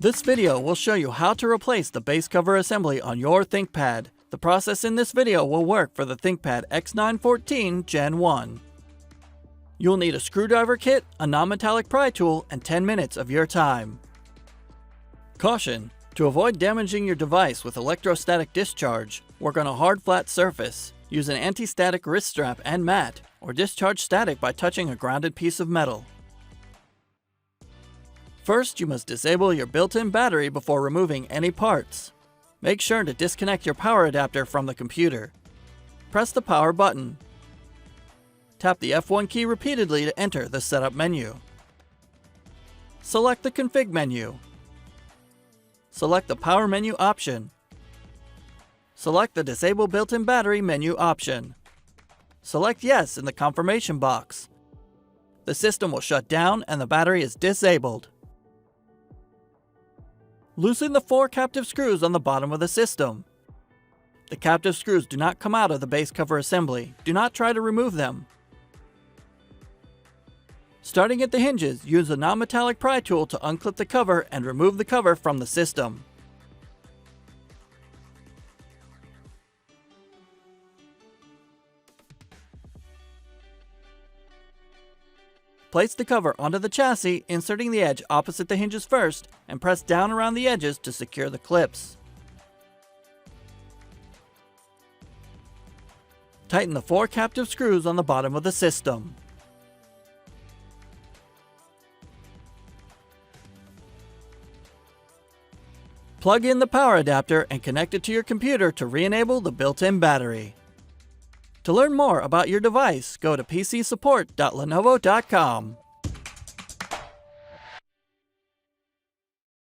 This video will show you how to replace the base cover assembly on your ThinkPad. The process in this video will work for the ThinkPad X914 Gen 1. You'll need a screwdriver kit, a non-metallic pry tool, and 10 minutes of your time. Caution: to avoid damaging your device with electrostatic discharge, work on a hard flat surface. Use an anti-static wrist strap and mat, or discharge static by touching a grounded piece of metal. First, you must disable your built-in battery before removing any parts. Make sure to disconnect your power adapter from the computer. Press the power button. Tap the F1 key repeatedly to enter the setup menu. Select the config menu. Select the power menu option. Select the disable built-in battery menu option. Select yes in the confirmation box. The system will shut down and the battery is disabled. Loosen the 4 captive screws on the bottom of the system. The captive screws do not come out of the base cover assembly. Do not try to remove them. Starting at the hinges, use a non-metallic pry tool to unclip the cover and remove the cover from the system. Place the cover onto the chassis, inserting the edge opposite the hinges first, and press down around the edges to secure the clips. Tighten the 4 captive screws on the bottom of the system. Plug in the power adapter and connect it to your computer to re-enable the built-in battery. To learn more about your device, go to pcsupport.lenovo.com.